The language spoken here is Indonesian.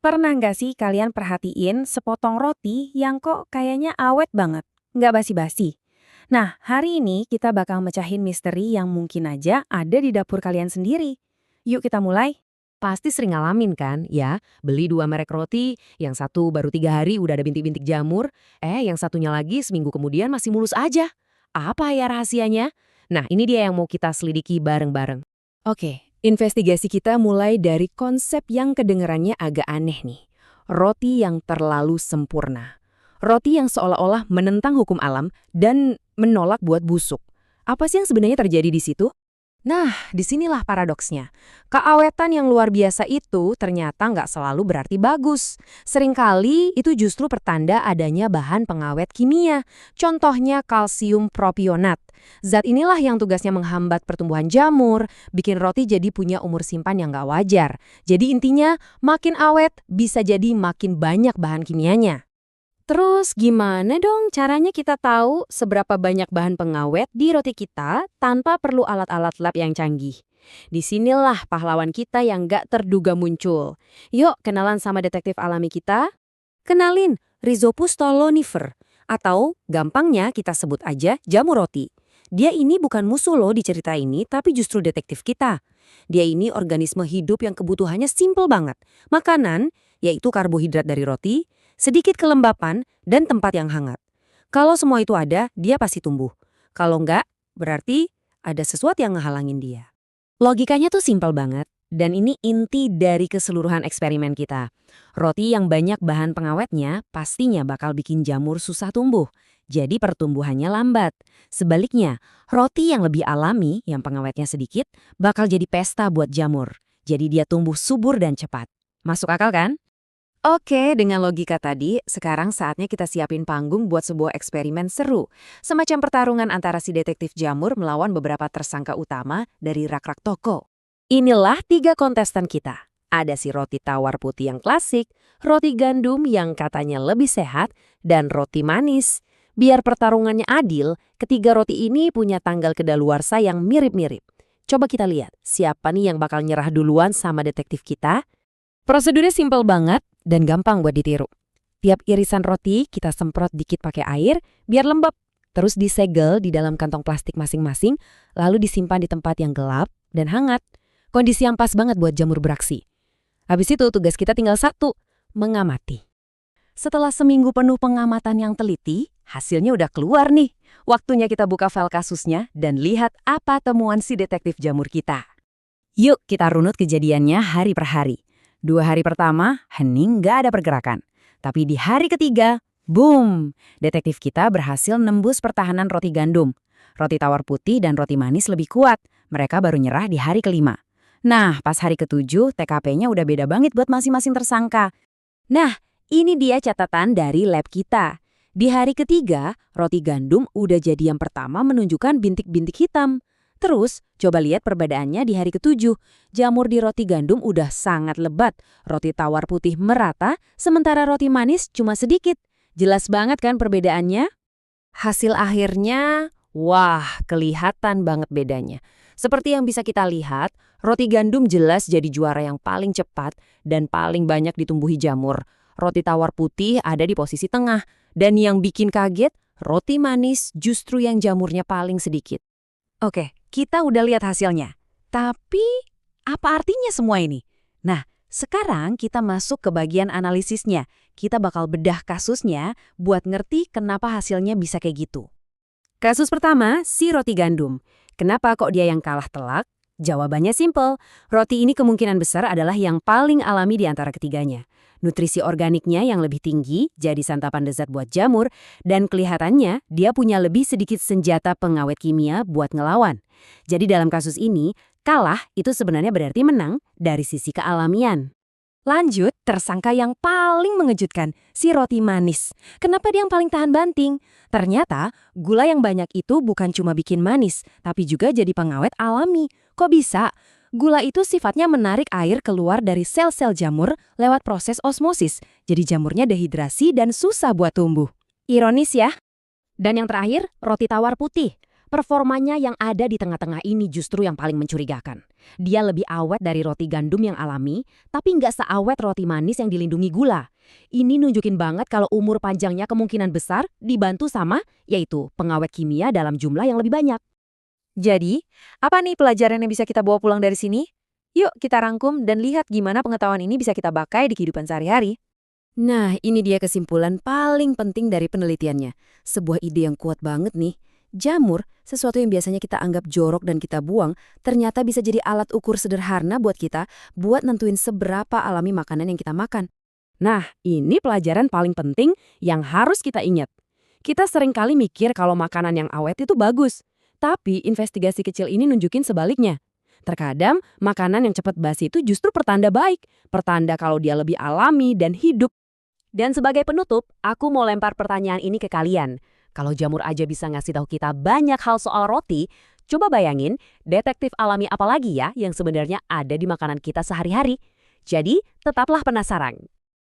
Pernah nggak sih kalian perhatiin sepotong roti yang kok kayaknya awet banget, nggak basi-basi? Nah, hari ini kita bakal mecahin misteri yang mungkin aja ada di dapur kalian sendiri. Yuk kita mulai. Pasti sering ngalamin kan, ya? Beli 2 merek roti, yang satu baru 3 hari udah ada bintik-bintik jamur, yang satunya lagi seminggu kemudian masih mulus aja. Apa ya rahasianya? Nah, ini dia yang mau kita selidiki bareng-bareng. Oke, investigasi kita mulai dari konsep yang kedengarannya agak aneh nih. Roti yang terlalu sempurna. Roti yang seolah-olah menentang hukum alam dan menolak buat busuk. Apa sih yang sebenarnya terjadi di situ? Nah, disinilah paradoksnya. Keawetan yang luar biasa itu ternyata nggak selalu berarti bagus. Seringkali itu justru pertanda adanya bahan pengawet kimia. Contohnya kalsium propionat. Zat inilah yang tugasnya menghambat pertumbuhan jamur, bikin roti jadi punya umur simpan yang nggak wajar. Jadi intinya, makin awet bisa jadi makin banyak bahan kimianya. Terus gimana dong caranya kita tahu seberapa banyak bahan pengawet di roti kita tanpa perlu alat-alat lab yang canggih? Disinilah pahlawan kita yang nggak terduga muncul. Yuk kenalan sama detektif alami kita. Kenalin, Rhizopus stolonifer. Atau gampangnya kita sebut aja jamur roti. Dia ini bukan musuh loh di cerita ini, tapi justru detektif kita. Dia ini organisme hidup yang kebutuhannya simple banget. Makanan, yaitu karbohidrat dari roti, sedikit kelembapan, dan tempat yang hangat. Kalau semua itu ada, dia pasti tumbuh. Kalau enggak, berarti ada sesuatu yang ngehalangin dia. Logikanya tuh simpel banget, dan ini inti dari keseluruhan eksperimen kita. Roti yang banyak bahan pengawetnya pastinya bakal bikin jamur susah tumbuh, jadi pertumbuhannya lambat. Sebaliknya, roti yang lebih alami, yang pengawetnya sedikit, bakal jadi pesta buat jamur. Jadi dia tumbuh subur dan cepat. Masuk akal kan? Oke, dengan logika tadi, sekarang saatnya kita siapin panggung buat sebuah eksperimen seru. Semacam pertarungan antara si detektif jamur melawan beberapa tersangka utama dari rak-rak toko. Inilah 3 kontestan kita. Ada si roti tawar putih yang klasik, roti gandum yang katanya lebih sehat, dan roti manis. Biar pertarungannya adil, ketiga roti ini punya tanggal kedaluarsa yang mirip-mirip. Coba kita lihat, siapa nih yang bakal nyerah duluan sama detektif kita? Prosedurnya simpel banget dan gampang buat ditiru. Tiap irisan roti kita semprot dikit pakai air biar lembab. Terus disegel di dalam kantong plastik masing-masing, lalu disimpan di tempat yang gelap dan hangat. Kondisi yang pas banget buat jamur beraksi. Habis itu tugas kita tinggal satu, mengamati. Setelah seminggu penuh pengamatan yang teliti, hasilnya udah keluar nih. Waktunya kita buka file kasusnya dan lihat apa temuan si detektif jamur kita. Yuk kita runut kejadiannya hari per hari. 2 hari pertama, hening gak ada pergerakan. Tapi di hari ketiga, boom! Detektif kita berhasil nembus pertahanan roti gandum. Roti tawar putih dan roti manis lebih kuat. Mereka baru nyerah di hari ke-5. Nah, pas hari ke-7, TKP-nya udah beda banget buat masing-masing tersangka. Nah, ini dia catatan dari lab kita. Di hari ketiga, roti gandum udah jadi yang pertama menunjukkan bintik-bintik hitam. Terus, coba lihat perbedaannya di hari ke-7. Jamur di roti gandum udah sangat lebat. Roti tawar putih merata, sementara roti manis cuma sedikit. Jelas banget kan perbedaannya? Hasil akhirnya, wah, kelihatan banget bedanya. Seperti yang bisa kita lihat, roti gandum jelas jadi juara yang paling cepat dan paling banyak ditumbuhi jamur. Roti tawar putih ada di posisi tengah. Dan yang bikin kaget, roti manis justru yang jamurnya paling sedikit. Oke, kita udah lihat hasilnya. Tapi, apa artinya semua ini? Nah, sekarang kita masuk ke bagian analisisnya. Kita bakal bedah kasusnya buat ngerti kenapa hasilnya bisa kayak gitu. Kasus pertama, si roti gandum. Kenapa kok dia yang kalah telak? Jawabannya simpel. Roti ini kemungkinan besar adalah yang paling alami di antara ketiganya. Nutrisi organiknya yang lebih tinggi, jadi santapan lezat buat jamur, dan kelihatannya dia punya lebih sedikit senjata pengawet kimia buat ngelawan. Jadi dalam kasus ini, kalah itu sebenarnya berarti menang dari sisi kealamian. Lanjut, tersangka yang paling mengejutkan, si roti manis. Kenapa dia yang paling tahan banting? Ternyata, gula yang banyak itu bukan cuma bikin manis, tapi juga jadi pengawet alami. Kok bisa? Gula itu sifatnya menarik air keluar dari sel-sel jamur lewat proses osmosis. Jadi jamurnya dehidrasi dan susah buat tumbuh. Ironis ya? Dan yang terakhir, roti tawar putih. Performanya yang ada di tengah-tengah ini justru yang paling mencurigakan. Dia lebih awet dari roti gandum yang alami, tapi nggak seawet roti manis yang dilindungi gula. Ini nunjukin banget kalau umur panjangnya kemungkinan besar dibantu sama, yaitu pengawet kimia dalam jumlah yang lebih banyak. Jadi, apa nih pelajaran yang bisa kita bawa pulang dari sini? Yuk kita rangkum dan lihat gimana pengetahuan ini bisa kita pakai di kehidupan sehari-hari. Nah, ini dia kesimpulan paling penting dari penelitiannya. Sebuah ide yang kuat banget nih. Jamur, sesuatu yang biasanya kita anggap jorok dan kita buang, ternyata bisa jadi alat ukur sederhana buat kita buat nentuin seberapa alami makanan yang kita makan. Nah, ini pelajaran paling penting yang harus kita ingat. Kita sering kali mikir kalau makanan yang awet itu bagus. Tapi investigasi kecil ini nunjukin sebaliknya. Terkadang, makanan yang cepat basi itu justru pertanda baik. Pertanda kalau dia lebih alami dan hidup. Dan sebagai penutup, aku mau lempar pertanyaan ini ke kalian. Kalau jamur aja bisa ngasih tahu kita banyak hal soal roti, coba bayangin detektif alami apa lagi ya yang sebenarnya ada di makanan kita sehari-hari. Jadi, tetaplah penasaran.